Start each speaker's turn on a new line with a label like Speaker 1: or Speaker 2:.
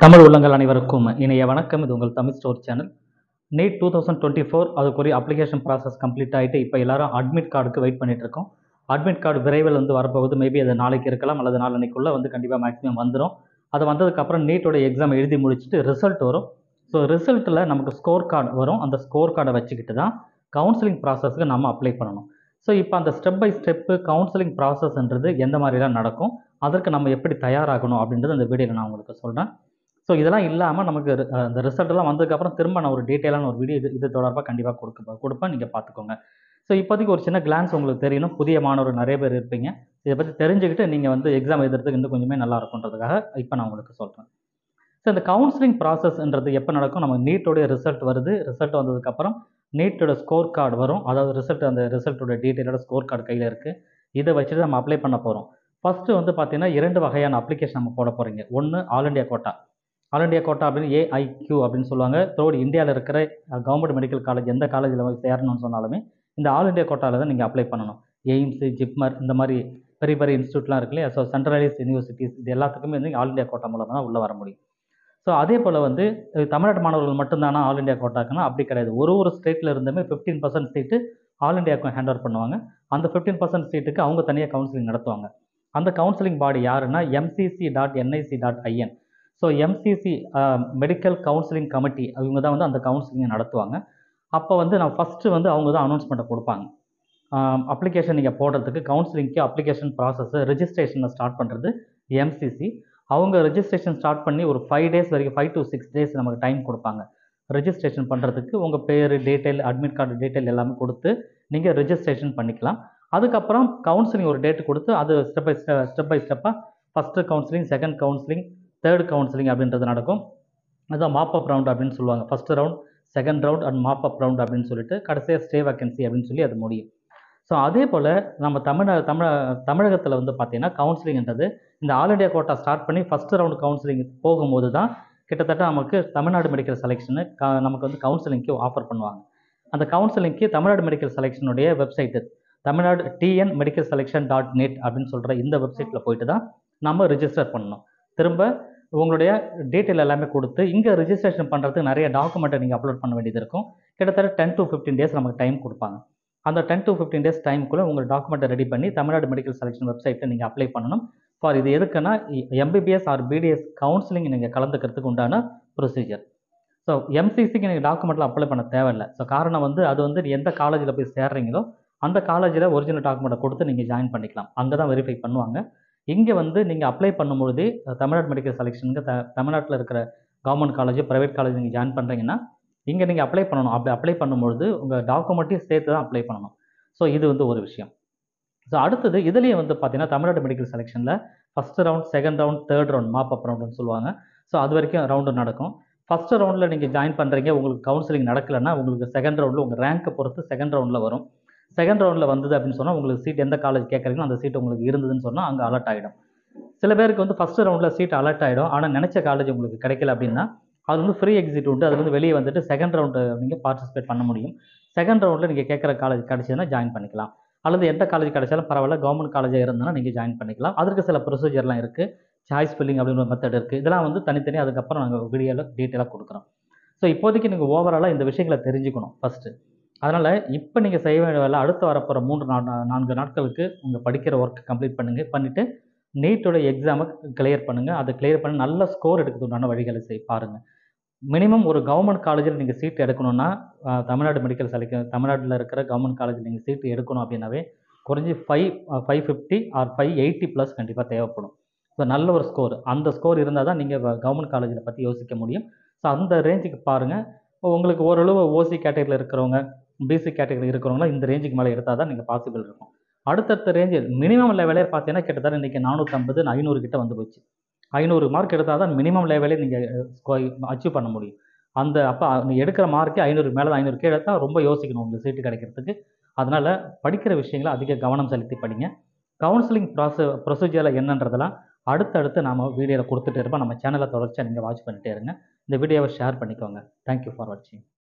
Speaker 1: தமிழ் உள்ளங்கள் அனைவருக்கும் இணைய வணக்கம். இது உங்கள் தமிழ் ஸ்டோர் சேனல். நீட் 2024 அதுக்குரிய அப்ளிகேஷன் ப்ராசஸ் கம்ப்ளீட் ஆகிட்டு இப்போ எல்லாரும் அட்மிட் கார்டுக்கு வெயிட் பண்ணிட்டு இருக்கோம். அட்மிட் கார்டு விரைவில் வரப்போகுது. மேபி அது நாளைக்கு இருக்கலாம் அல்லது நாளன்னைக்குள்ளே கண்டிப்பாக மேக்ஸிமம் வந்துடும். அது வந்ததுக்கப்புறம் நீட்டோட எக்ஸாம் எழுதி முடிச்சுட்டு ரிசல்ட் வரும். ஸோ ரிசல்ட்டில் நமக்கு ஸ்கோர் கார்டு வரும். அந்த ஸ்கோர் கார்டை வச்சுக்கிட்டு தான் கவுன்சிலிங் ப்ராசஸ்க்கு நம்ம அப்ளை பண்ணணும். ஸோ இப்போ அந்த ஸ்டெப் பை ஸ்டெப்பு கவுன்சிலிங் ப்ராசஸ்ன்றது எந்த மாதிரிலாம் நடக்கும், அதற்கு நம்ம எப்படி தயாராகணும் அப்படின்றது அந்த வீடியோவில் நான் உங்களுக்கு சொல்கிறேன். ஸோ இதெல்லாம் இல்லாமல் நமக்கு அந்த ரிசல்ட்டெல்லாம் வந்ததுக்கப்புறம் திரும்ப நான் ஒரு டீட்டெயிலான ஒரு வீடியோ இது தொடர்பாக கண்டிப்பாக கொடுப்பேன். நீங்கள் பார்த்துக்கோங்க. ஸோ இப்போதைக்கு ஒரு சின்ன கிளான்ஸ் உங்களுக்கு தெரியணும். புதிய மாணவர்கள் நிறைய பேர் இருப்பீங்க. இதை பற்றி தெரிஞ்சுக்கிட்டு நீங்கள் எக்ஸாம் எழுதுறதுக்கு இன்னும் கொஞ்சமே நல்லா இருக்குன்றதுக்காக இப்போ நான் உங்களுக்கு சொல்கிறேன். ஸோ இந்த கவுன்சிலிங் ப்ராசஸ்ன்றது எப்போ நடக்கும், நம்ம நீட்டோடைய ரிசல்ட் வருது. ரிசல்ட் வந்ததுக்கப்புறம் நீட்டோட ஸ்கோர் கார்டு வரும். அதாவது அந்த ரிசல்ட்டோட டீட்டெயிலோட ஸ்கோர் கார்டு கையில் இருக்குது. இதை வச்சுட்டு நம்ம அப்ளை பண்ண போகிறோம். ஃபஸ்ட்டு பார்த்தீங்கன்னா 2 வகையான அப்ளிகேஷன் நம்ம போட போகிறீங்க. ஒன்று all India quota. All India quota அப்படின்னு ஏஐக்யூ அப்படின்னு சொல்லுவாங்க. த்ரோட் இந்தியாவில் இருக்கிற கவர்மெண்ட் மெடிக்கல் காலேஜ் எந்த காலேஜில் போய் சேரணும்னு சொன்னாலுமே இந்த ஆல் இண்டியா கோட்டாவில் தான் நீங்கள் அப்ளை பண்ணணும். எய்ம்ஸு, ஜிப்மர் இந்த மாதிரி பெரிய பெரிய இன்ஸ்டியூட்லாம் இருக்கு இல்லையா. ஸோ சென்ட்ரலைஸ் யூனிவர்சிட்டிஸ் இது எல்லாத்துக்குமே ஆல் இண்டியா கோட்டா மூலமாக தான் உள்ளே வர முடியும். ஸோ அதே போல் தமிழ்நாட்டு மாணவர்கள் மட்டும்தானா ஆல் இண்டியா கோட்டாக்குன்னா அப்படி கிடையாது. ஒரு ஸ்டேட்டில் இருந்துமே 15% சீட்டு ஆல் இண்டியாவுக்கு ஹேண்ட் ஓவர் பண்ணுவாங்க. அந்த 15% சீட்டுக்கு அவங்க தனியாக கவுன்சிலிங் நடத்துவாங்க. அந்த கவுன்சிலிங் பாடி யாருன்னா mcc.nic.in. So MCC medical counselling committee அவங்க தான் அந்த கவுன்சிலிங்கை நடத்துவாங்க. அப்போ நான் ஃபஸ்ட்டு அவங்க தான் அனௌன்ஸ்மெண்ட்டை கொடுப்பாங்க. அப்ளிகேஷன் நீங்கள் போடுறதுக்கு கவுன்சிலிங்க்கு அப்ளிகேஷன் ப்ராசஸ்ஸு ரெஜிஸ்ட்ரேஷனை ஸ்டார்ட் பண்ணுறது எம்சிசி. அவங்க ரெஜிஸ்ட்ரேஷன் ஸ்டார்ட் பண்ணி ஒரு 5 days வரைக்கும் 5 to 6 days நமக்கு டைம் கொடுப்பாங்க ரெஜிஸ்ட்ரேஷன் பண்ணுறதுக்கு. உங்கள் பேர் டீட்டெயில், அட்மிட் கார்டு டீட்டெயில் எல்லாமே கொடுத்து நீங்கள் ரெஜிஸ்ட்ரேஷன் பண்ணிக்கலாம். அதுக்கப்புறம் கவுன்சிலிங் ஒரு டேட்டு கொடுத்து அது ஸ்டெப் பை ஸ்டெப்பாக first counselling, second counselling, third counselling அப்படின்றது நடக்கும். அதுதான் மாப்அப் ரவுண்ட் அப்படின்னு சொல்லுவாங்க. First round, second round and mop up round அப்படின்னு சொல்லிட்டு கடைசியாக ஸ்டே வேக்கன்சி அப்படின்னு சொல்லி அது முடியும். ஸோ அதே போல் நம்ம தமிழகத்தில் பார்த்தீங்கன்னா கவுன்சிலிங்ன்றது இந்த ஆல் இண்டியா கோட்டா ஸ்டார்ட் பண்ணி ஃபஸ்ட்டு ரவுண்ட் கவுன்சிலிங் போகும்போது தான் கிட்டத்தட்ட நமக்கு தமிழ்நாடு மெடிக்கல் செலெக்ஷனு நமக்கு கவுன்சிலிங்க்கு ஆஃபர் பண்ணுவாங்க. அந்த கவுன்சிலிங்க்கு தமிழ்நாடு மெடிக்கல் செலெக்ஷனுடைய வெப்சைட்டு தமிழ்நாடு TNmedicalselection.net அப்படின்னு சொல்கிற இந்த வெப்சைட்டில் போயிட்டு தான் நம்ம ரிஜிஸ்டர் பண்ணணும். திரும்ப உங்களுடைய டீட்டெயில் எல்லாமே கொடுத்து இங்கே ரிஜிஸ்ட்ரேஷன் பண்ணுறதுக்கு நிறைய டாக்குமெண்ட்டை நீங்கள் அப்லோட் பண்ண வேண்டியது இருக்கும். கிட்டத்தட்ட 10 to 15 days நமக்கு டைம் கொடுப்பாங்க. அந்த 10 to 15 days டைமுக்குள்ளே உங்கள் டாக்குமெண்ட்டை ரெடி பண்ணி தமிழ்நாடு மெடிக்கல் செலெக்ஷன் வெப்சைட்டை நீங்கள் அப்ளை பண்ணணும். ஃபார் இது எதுக்குன்னா MBBS ஆர் BDS கவுன்சிலிங் நீங்கள் கலந்துக்கிறதுக்கு உண்டான ப்ரொசீஜர். ஸோ எம்சிசிக்கு நீங்கள் டாக்குமெண்ட்டில் அப்ளை பண்ண தேவையில்லை. ஸோ காரணம் அது எந்த காலேஜில் போய் சேர்றீங்களோ அந்த காலேஜில் ஒரிஜினல் டாக்குமெண்ட்டை கொடுத்து நீங்கள் ஜாயின் பண்ணிக்கலாம். அங்கே தான் வெரிஃபை பண்ணுவாங்க. இங்கே நீங்கள் அப்ளை பண்ணும்பொழுது தமிழ்நாடு மெடிக்கல் செலெக்ஷனுக்கு தமிழ்நாட்டில் இருக்கிற கவர்மெண்ட் காலேஜ், ப்ரைவேட் காலேஜ் நீங்கள் ஜாயின் பண்ணுறீங்கன்னா இங்கே நீங்கள் அப்ளை பண்ணணும். அப்படி அப்ளை பண்ணும்பொழுது உங்கள் டாக்குமெண்ட்டையும் சேர்த்து தான் அப்ளை பண்ணணும். ஸோ இது ஒரு விஷயம். ஸோ அடுத்தது இதுலேயே பார்த்தீங்கன்னா தமிழ்நாடு மெடிக்கல் செலெக்ஷனில் first round, second round, third round, mop up ரவுண்டுன்னு சொல்லுவாங்க. ஸோ அது வரைக்கும் ரவுண்டு நடக்கும். ஃபஸ்ட்டு ரவுண்டில் நீங்கள் ஜாயின் பண்ணுறீங்க, உங்களுக்கு கவுன்சிலிங் நடக்கலைன்னா உங்களுக்கு செகண்ட் ரவுண்டில் உங்கள் ரேங்க்கை பொறுத்து செகண்ட் ரவுண்டில் வரும். செகண்ட் ரவுண்டில் வந்தது அப்படின்னு சொன்னால் உங்களுக்கு சீட் எந்த காலேஜ் கேட்குறீங்களோ அந்த சீட் உங்களுக்கு இருந்ததுன்னு சொன்னால் அங்கே அலர்ட் ஆகிடும். சில பேருக்கு ஃபஸ்ட்டு ரவுண்டில் சீட் அலர்ட் ஆகிடும். ஆனால் நினச்ச காலேஜ் உங்களுக்கு கிடைக்கல அப்படின்னா அது ஃப்ரீ எக்ஸிட் உண்டு. அது வெளியே வந்துட்டு செகண்ட் ரவுண்டு நீங்கள் பார்ட்டிசிபேட் பண்ண முடியும். செகண்ட் ரவுண்டில் நீங்கள் கேட்குற காலேஜ் கிடச்சதுன்னா ஜாயின் பண்ணிக்கலாம். அல்லது எந்த காலேஜ் கிடைச்சாலும் பரவாயில்ல, கவர்மெண்ட் காலேஜாக இருந்ததுன்னா நீங்கள் ஜாயின் பண்ணிக்கலாம். அதற்கு சில ப்ரொசீஜர்லாம் இருக்குது. சாய்ஸ் ஃபில்லிங் அப்படின்னு ஒரு மெத்தட் இருக்குது. இதெல்லாம் தனித்தனி அதுக்கப்புறம் நாங்கள் வீடியோவில் டீட்டெயிலாக கொடுக்குறோம். ஸோ இப்போதைக்கு நீங்கள் ஓவராலாக இந்த விஷயங்களை தெரிஞ்சுக்கணும் ஃபஸ்ட்டு. அதனால் இப்போ நீங்கள் செய்ய வேண்டிய வேலை அடுத்து வரப்போகிற 3-4 நாட்களுக்கு உங்கள் படிக்கிற ஒர்க் கம்ப்ளீட் பண்ணிவிட்டு நீட்டோட எக்ஸாமை கிளியர் பண்ணுங்கள். அதை கிளியர் பண்ணி நல்ல ஸ்கோர் எடுக்கிறதுக்கு உண்டான வழிகளை பாருங்கள். மினிமம் ஒரு கவர்மெண்ட் காலேஜில் நீங்கள் சீட் எடுக்கணும்னா தமிழ்நாடு மெடிக்கல் செலெக்ஷன் தமிழ்நாட்டில் இருக்கிற கவர்மெண்ட் காலேஜில் நீங்கள் சீட்டு எடுக்கணும் அப்படின்னாவே குறைஞ்சி 550 ஆர் 580 ப்ளஸ் கண்டிப்பாக தேவைப்படும். ஸோ நல்ல ஒரு ஸ்கோர், அந்த ஸ்கோர் இருந்தால் தான் நீங்கள் கவர்மெண்ட் காலேஜில் பற்றி யோசிக்க முடியும். ஸோ அந்த ரேஞ்சுக்கு பாருங்கள். உங்களுக்கு ஓரளவு ஓசி கேட்டகரியில் இருக்கிறவங்க, பிசி கேட்டகரி இருக்கிறவங்க இந்த ரேஞ்சுக்கு மேலே எடுத்தால் தான் நீங்கள் பாசிபிள் இருக்கும். அடுத்தடுத்த ரேஞ்சு மினிமம் லெவலே பார்த்தீங்கன்னா கிட்டத்தட்ட இன்றைக்கி 450 500 கிட்ட வந்து போச்சு. 500 மார்க் எடுத்தால் தான் மினிமம் லெவலே நீங்கள் அச்சீவ் பண்ண முடியும். அப்போ நீங்கள் எடுக்கிற மார்க்கே 500 மேலே தான். 500 கீழே எடுத்தால் ரொம்ப யோசிக்கணும் உங்களுக்கு சீட்டு கிடைக்கிறதுக்கு. அதனால் படிக்கிற விஷயங்களை அதிக கவனம் செலுத்தி படிங்க. கவுன்சிலிங் ப்ரொசீஜரில் என்னன்றதெல்லாம் அடுத்தடுத்து நாம் வீடியோவில் கொடுத்துட்டு இருப்போம். நம்ம சேனலை தொடர்ச்சியாக நீங்கள் வாட்ச் பண்ணிட்டே இருங்க. இந்த வீடியோவை ஷேர் பண்ணிக்கோங்க. தேங்க்யூ ஃபார் வாட்சிங்.